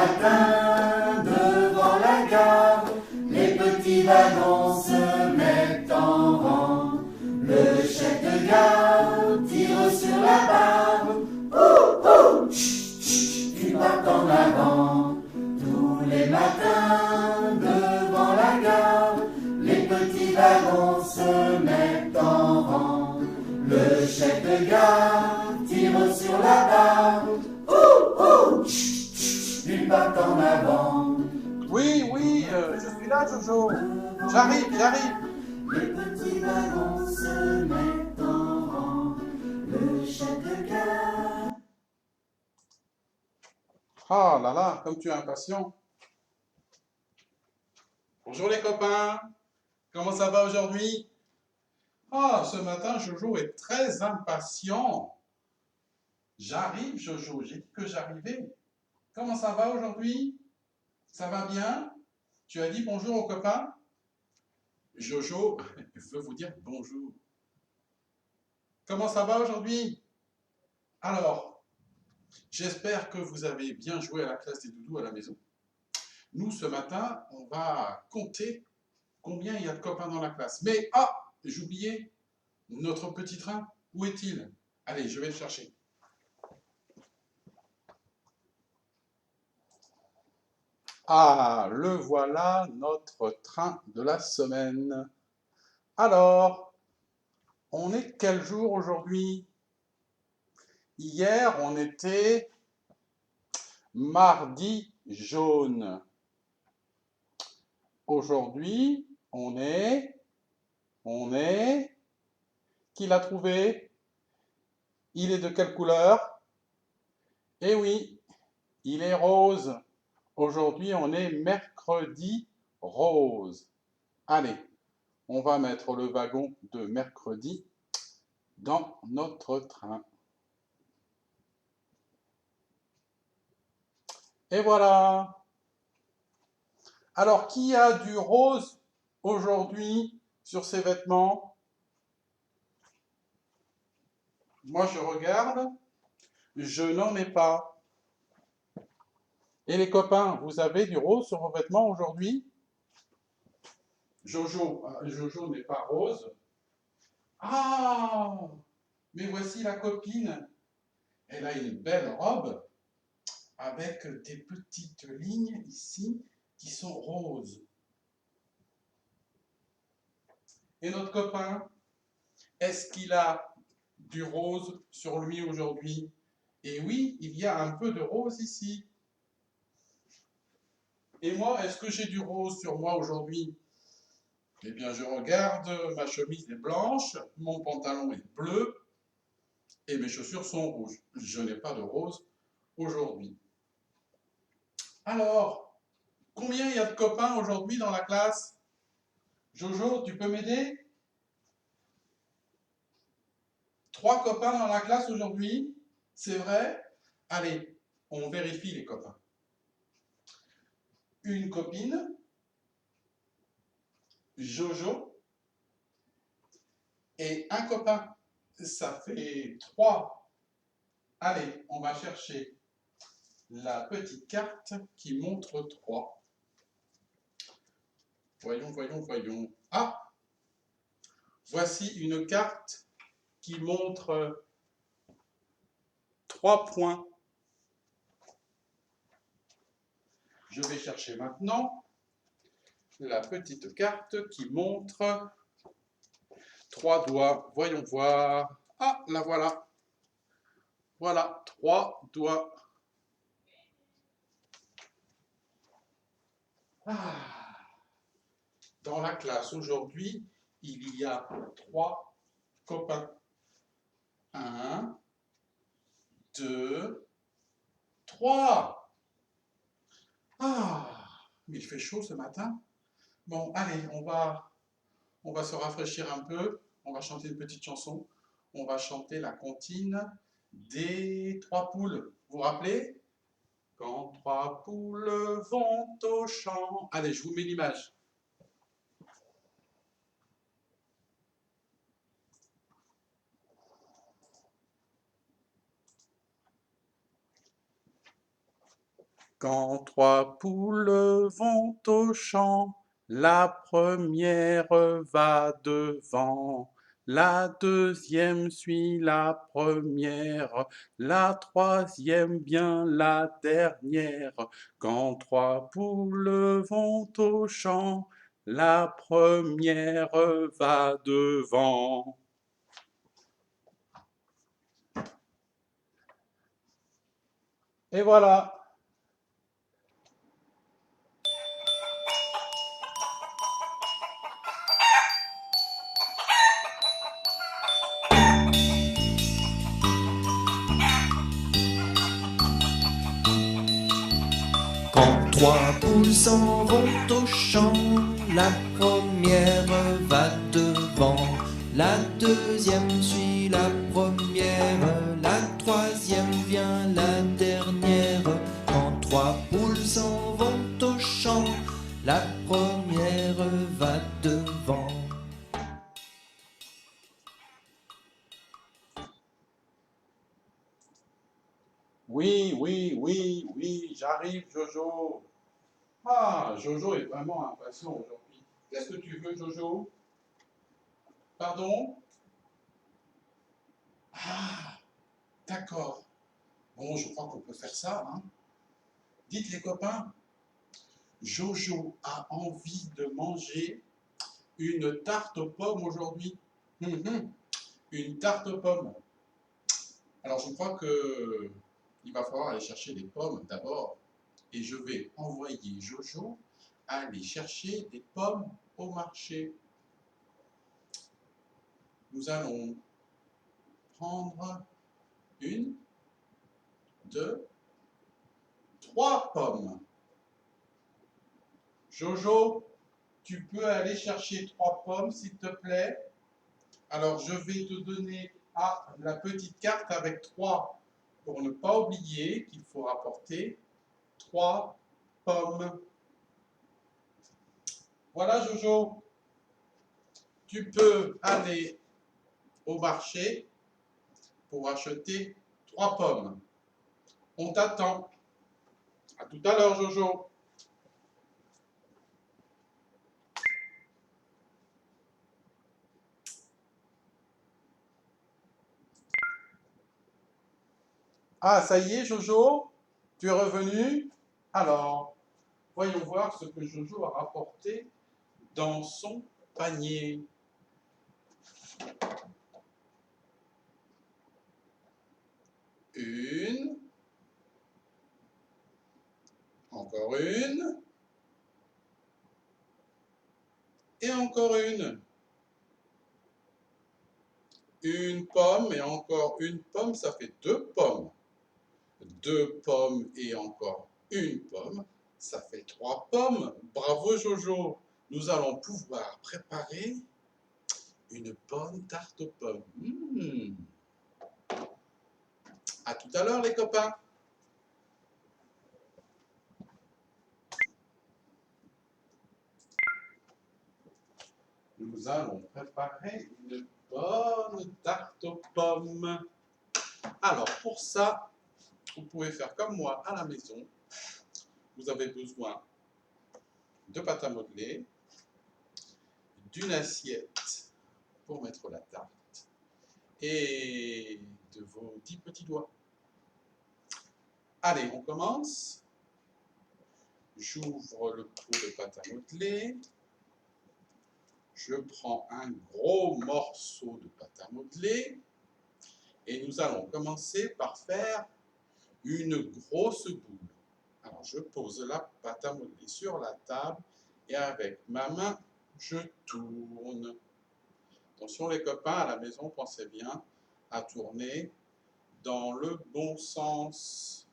matin, devant la gare, les petits wagons se mettent en rang. Le chef de gare tire sur la barre. Ouh, ouh, chut, chut, ils partent en avant. Tous les matins, devant la gare, les petits wagons se mettent en rang. Le chef de gare tire sur la barre. Ouh, ouh, chut, chut, ils partent en avant. Oui, oui, je suis là, Jojo. J'arrive. Les petits wagons se mettent en rang. Le chef de gare. Ah là là, comme tu es impatient. Bonjour les copains. Comment ça va aujourd'hui? Ah, ce matin, Jojo est très impatient. J'arrive, Jojo. J'ai dit que j'arrivais. Comment ça va aujourd'hui? Ça va bien? Tu as dit bonjour aux copains? Jojo veut vous dire bonjour. Comment ça va aujourd'hui? Alors, j'espère que vous avez bien joué à la classe des doudous à la maison. Nous, ce matin, on va compter combien il y a de copains dans la classe. Mais, ah, j'oubliais, notre petit train, où est-il? Allez, je vais le chercher. Ah, le voilà, notre train de la semaine. Alors, on est quel jour aujourd'hui? Hier, on était mardi jaune. Aujourd'hui, on est, qui l'a trouvé? Il est de quelle couleur? Eh oui, il est rose. Aujourd'hui, on est mercredi rose. Allez, on va mettre le wagon de mercredi dans notre train. Et voilà. Alors, qui a du rose aujourd'hui sur ses vêtements? Moi, je regarde. Je n'en ai pas. Et les copains, vous avez du rose sur vos vêtements aujourd'hui? Jojo n'est pas rose. Ah, mais voici la copine. Elle a une belle robe avec des petites lignes ici qui sont roses. Et notre copain, est-ce qu'il a du rose sur lui aujourd'hui? Et oui, il y a un peu de rose ici. Et moi, est-ce que j'ai du rose sur moi aujourd'hui? Eh bien, je regarde, ma chemise est blanche, mon pantalon est bleu et mes chaussures sont rouges. Je n'ai pas de rose aujourd'hui. Alors, combien il y a de copains aujourd'hui dans la classe? Jojo, tu peux m'aider? 3 copains dans la classe aujourd'hui? C'est vrai? Allez, on vérifie les copains. Une copine, Jojo, et un copain. Ça fait 3. Allez, on va chercher la petite carte qui montre 3. Voyons. Ah! Voici une carte qui montre 3 points. Je vais chercher maintenant la petite carte qui montre 3 doigts. Voyons voir. Ah, la voilà. Voilà, 3 doigts. Ah. Dans la classe aujourd'hui, il y a 3 copains. 1, 2, 3. Ah, mais il fait chaud ce matin. Bon, allez, on va se rafraîchir un peu. On va chanter une petite chanson. On va chanter la comptine des 3 poules. Vous vous rappelez? Quand 3 poules vont au champ. Allez, je vous mets l'image. Quand trois poules vont au champ, la première va devant, la deuxième suit la première, la troisième vient la dernière. Quand trois poules vont au champ, la première va devant. Et voilà. Quand trois poules s'en vont au champ, la première va devant, la deuxième suit la première, la troisième vient la dernière. Quand trois poules s'en vont au champ, la première va devant. Oui, j'arrive, Jojo. Ah, Jojo est vraiment impatient aujourd'hui. Qu'est-ce que tu veux, Jojo? Pardon? Ah, d'accord. Bon, je crois qu'on peut faire ça, hein. Dites les copains, Jojo a envie de manger une tarte aux pommes aujourd'hui. Une tarte aux pommes. Alors, je crois que il va falloir aller chercher des pommes d'abord. Et je vais envoyer Jojo aller chercher des pommes au marché. Nous allons prendre une, deux, trois pommes. Jojo, tu peux aller chercher trois pommes, s'il te plaît. Alors, je vais te donner la petite carte avec trois, pour ne pas oublier qu'il faut rapporter trois pommes. Voilà, Jojo. Tu peux aller au marché pour acheter trois pommes. On t'attend. À tout à l'heure, Jojo. Ah, ça y est, Jojo, tu es revenu? Alors, voyons voir ce que Jojo a rapporté dans son panier. Une, encore une, et encore une. Une pomme et encore une pomme, ça fait deux pommes. Deux pommes et encore une pomme, ça fait trois pommes. Bravo, Jojo. Nous allons pouvoir préparer une bonne tarte aux pommes. À tout à l'heure, les copains. Nous allons préparer une bonne tarte aux pommes. Alors, pour ça, vous pouvez faire comme moi à la maison. Vous avez besoin de pâte à modeler, d'une assiette pour mettre la tarte et de vos 10 petits doigts. Allez, on commence. J'ouvre le pot de pâte à modeler. Je prends un gros morceau de pâte à modeler et nous allons commencer par faire une grosse boule. Alors, je pose la pâte à modeler sur la table et avec ma main, je tourne. Attention les copains, à la maison, pensez bien à tourner dans le bon sens.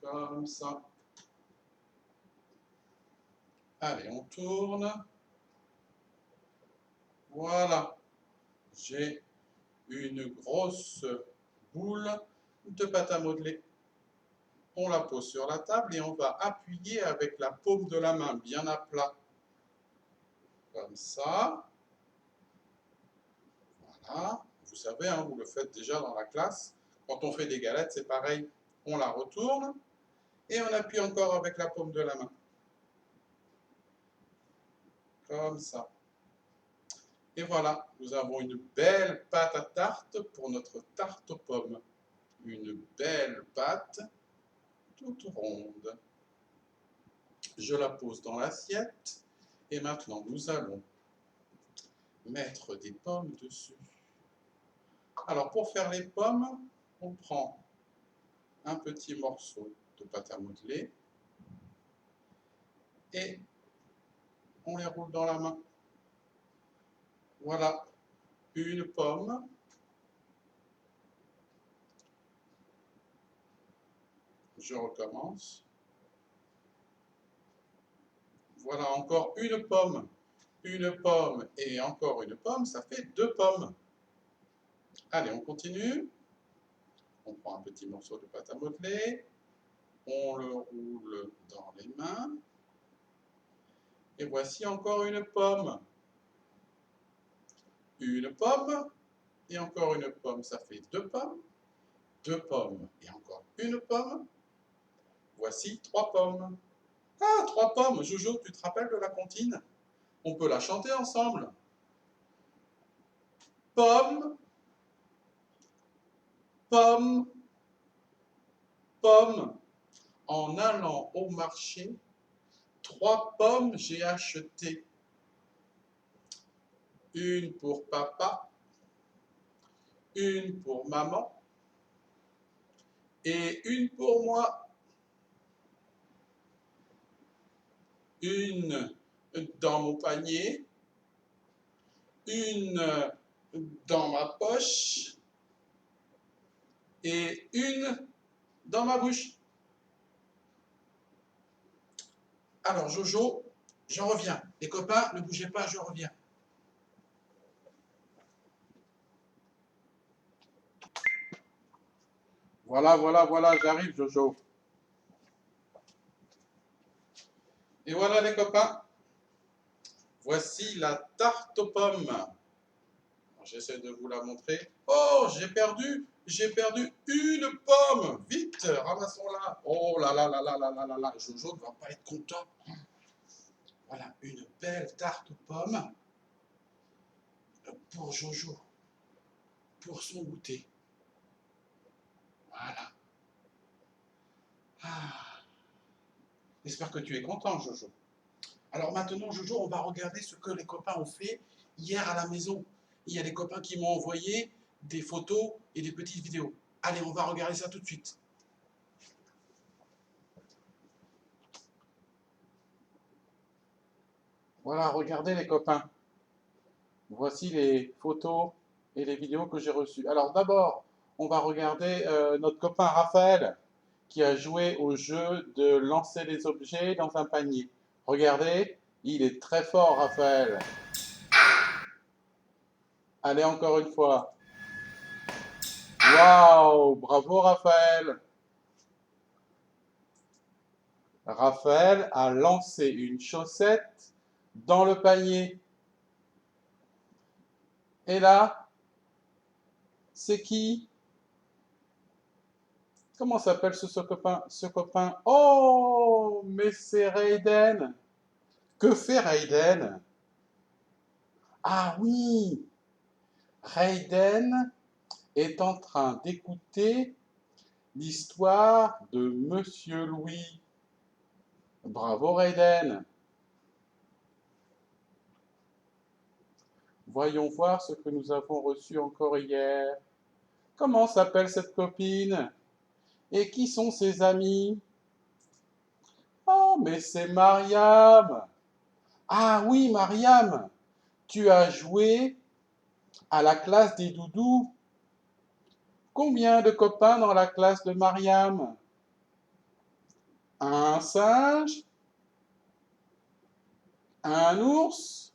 Comme ça. Allez, on tourne. Voilà. J'ai une grosse boule de pâte à modeler. On la pose sur la table et on va appuyer avec la paume de la main bien à plat. Comme ça. Voilà. Vous savez, hein, vous le faites déjà dans la classe. Quand on fait des galettes, c'est pareil. On la retourne Et on appuie encore avec la paume de la main. Comme ça. Et voilà, nous avons une belle pâte à tarte pour notre tarte aux pommes. Une belle pâte toute ronde. Je la pose dans l'assiette et maintenant nous allons mettre des pommes dessus. Alors pour faire les pommes, on prend un petit morceau de pâte à modeler et on les roule dans la main. Voilà, une pomme. Je recommence. Voilà, encore une pomme et encore une pomme, ça fait 2 pommes. Allez, on continue. On prend un petit morceau de pâte à modeler, on le roule dans les mains. Et voici encore une pomme. Une pomme et encore une pomme, ça fait 2 pommes. 2 pommes et encore une pomme. Voici 3 pommes. Ah, 3 pommes. Jojo, tu te rappelles de la comptine? On peut la chanter ensemble. Pomme, pomme, pomme. En allant au marché, 3 pommes j'ai acheté. Une pour papa, une pour maman et une pour moi. Une dans mon panier, une dans ma poche et une dans ma bouche. Alors Jojo, je reviens. Les copains, ne bougez pas, je reviens. Voilà, voilà, voilà, j'arrive Jojo. Et voilà les copains, voici la tarte aux pommes. J'essaie de vous la montrer. Oh, j'ai perdu une pomme. Vite, ramassons-la. Oh là là là là là là là là, Jojo ne va pas être content. Voilà, une belle tarte aux pommes pour Jojo, pour son goûter. Voilà. Ah. J'espère que tu es content, Jojo. Alors maintenant, Jojo, on va regarder ce que les copains ont fait hier à la maison. Il y a des copains qui m'ont envoyé des photos et des petites vidéos. Allez, on va regarder ça tout de suite. Voilà, regardez les copains. Voici les photos et les vidéos que j'ai reçues. Alors d'abord, on va regarder notre copain Raphaël qui a joué au jeu de lancer les objets dans un panier. Regardez, il est très fort Raphaël. Allez, encore une fois. Waouh, bravo Raphaël. Raphaël a lancé une chaussette dans le panier. Et là, c'est qui? Comment s'appelle ce copain? Oh, mais c'est Raiden. Que fait Raiden? Ah oui, Raiden est en train d'écouter l'histoire de Monsieur Louis. Bravo Raiden. Voyons voir ce que nous avons reçu encore hier. Comment s'appelle cette copine? Et qui sont ses amis? Oh, mais c'est Mariam. Ah oui, Mariam, tu as joué à la classe des doudous. Combien de copains dans la classe de Mariam? Un singe? Un ours?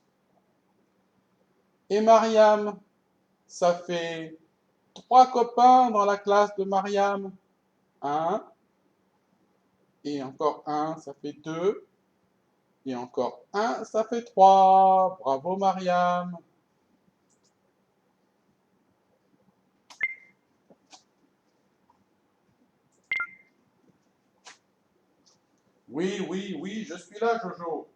Et Mariam, ça fait 3 copains dans la classe de Mariam. Un, et encore un, ça fait 2. Et encore un, ça fait 3. Bravo Mariam. Oui, oui, oui, je suis là, Jojo.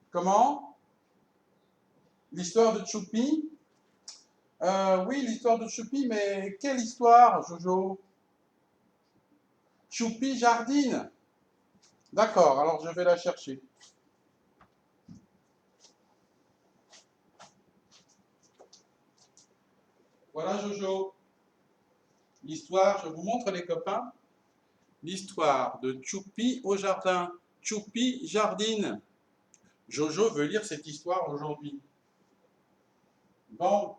Comment? L'histoire de Choupi? Oui, l'histoire de Choupi, mais quelle histoire, Jojo? Choupi jardine. D'accord, alors je vais la chercher. Voilà, Jojo. L'histoire, je vous montre les copains. L'histoire de Choupi au jardin. Choupi jardine. Jojo veut lire cette histoire aujourd'hui. Bon,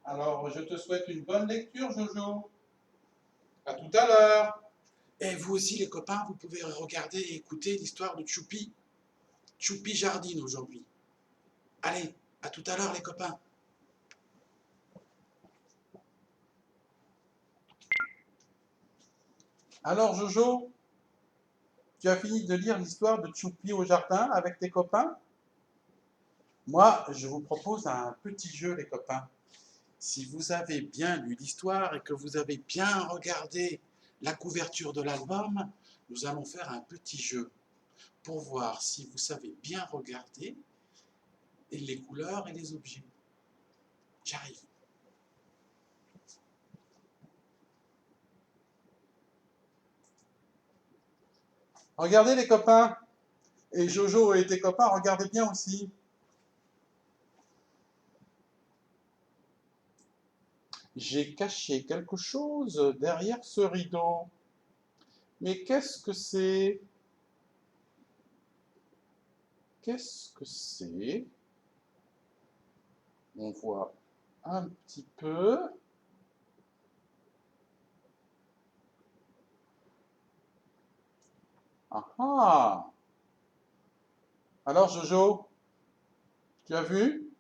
alors je te souhaite une bonne lecture, Jojo. À tout à l'heure. Et vous aussi, les copains, vous pouvez regarder et écouter l'histoire de Choupi. Choupi jardine aujourd'hui. Allez, à tout à l'heure, les copains. Alors, Jojo, tu as fini de lire l'histoire de Choupi au jardin avec tes copains? Moi, je vous propose un petit jeu, les copains. Si vous avez bien lu l'histoire et que vous avez bien regardé la couverture de l'album, nous allons faire un petit jeu pour voir si vous savez bien regarder les couleurs et les objets. J'arrive. Regardez les copains. Et Jojo et tes copains, regardez bien aussi. J'ai caché quelque chose derrière ce rideau. Mais qu'est-ce que c'est? Qu'est-ce que c'est? On voit un petit peu. Ah ah! Alors Jojo, tu as vu?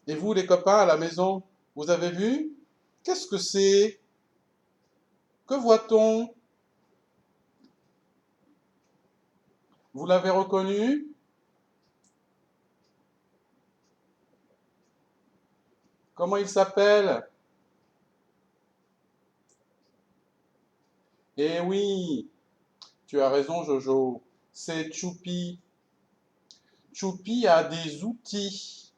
Et vous les copains à la maison, vous avez vu? Qu'est-ce que c'est? Que voit-on? Vous l'avez reconnu? Comment il s'appelle? Eh oui, tu as raison Jojo, c'est Choupi. Choupi a des outils.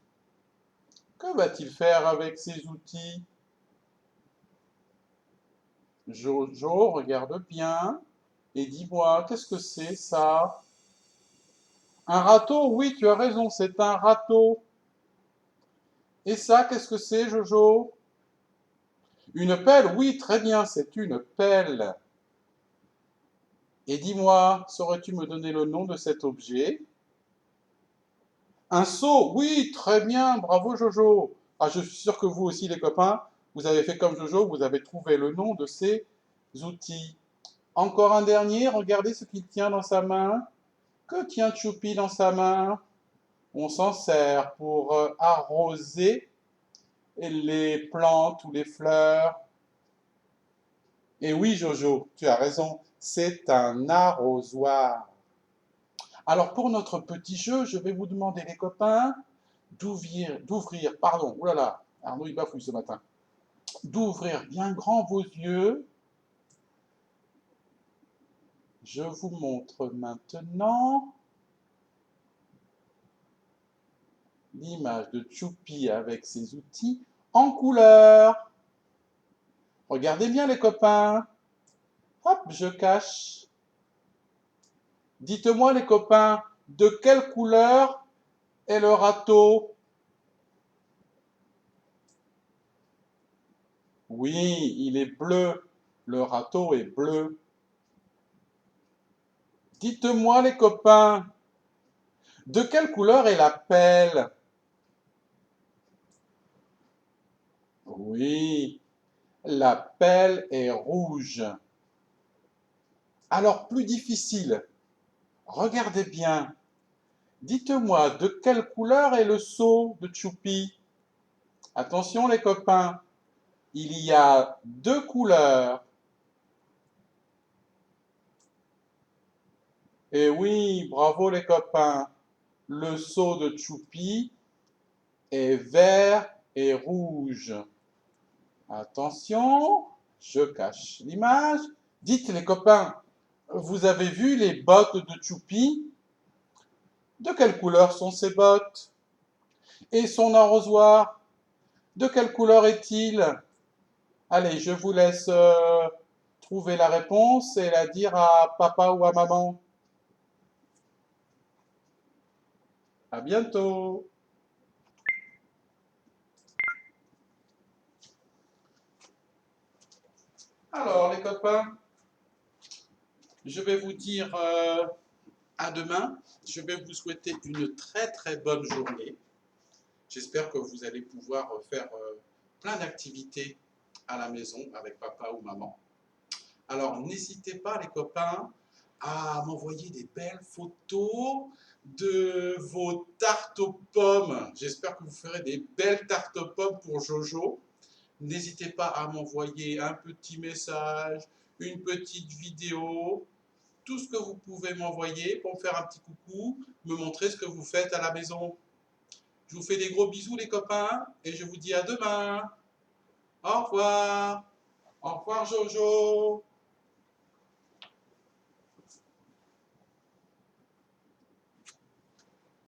Que va-t-il faire avec ces outils? Jojo, regarde bien et dis-moi, qu'est-ce que c'est ça? Un râteau? Oui, tu as raison, c'est un râteau. Et ça, qu'est-ce que c'est, Jojo? Une pelle? Oui, très bien, c'est une pelle. Et dis-moi, saurais-tu me donner le nom de cet objet? Un seau? Oui, très bien, bravo Jojo. Ah, je suis sûr que vous aussi, les copains, vous avez fait comme Jojo, vous avez trouvé le nom de ces outils. Encore un dernier, regardez ce qu'il tient dans sa main. Que tient Choupi dans sa main? On s'en sert pour arroser les plantes ou les fleurs. Et oui, Jojo, tu as raison, c'est un arrosoir. Alors pour notre petit jeu, je vais vous demander, les copains, pardon, oulala, Arnaud il bafouille ce matin, d'ouvrir bien grand vos yeux. Je vous montre maintenant l'image de Choupi avec ses outils en couleur. Regardez bien les copains. Hop, je cache. Dites-moi les copains, de quelle couleur est le râteau? Oui, il est bleu. Le râteau est bleu. Dites-moi les copains, de quelle couleur est la pelle? Oui, la pelle est rouge. Alors plus difficile, regardez bien. Dites-moi, de quelle couleur est le seau de Choupi? Attention les copains, il y a deux couleurs. Et oui, bravo les copains. Le seau de Choupi est vert et rouge. Attention, je cache l'image. Dites les copains, Vous avez vu les bottes de Choupi? De quelle couleur sont ses bottes? Et son arrosoir? De quelle couleur est-il? Allez, je vous laisse trouver la réponse et la dire à papa ou à maman. À bientôt! Alors, les copains, je vais vous dire à demain. Je vais vous souhaiter une très très bonne journée. J'espère que vous allez pouvoir faire plein d'activités à la maison avec papa ou maman. Alors, n'hésitez pas, les copains, à m'envoyer des belles photos de vos tartes aux pommes. J'espère que vous ferez des belles tartes aux pommes pour Jojo. N'hésitez pas à m'envoyer un petit message, une petite vidéo, tout ce que vous pouvez m'envoyer pour me faire un petit coucou, me montrer ce que vous faites à la maison. Je vous fais des gros bisous, les copains, et je vous dis à demain. Au revoir. Au revoir, Jojo.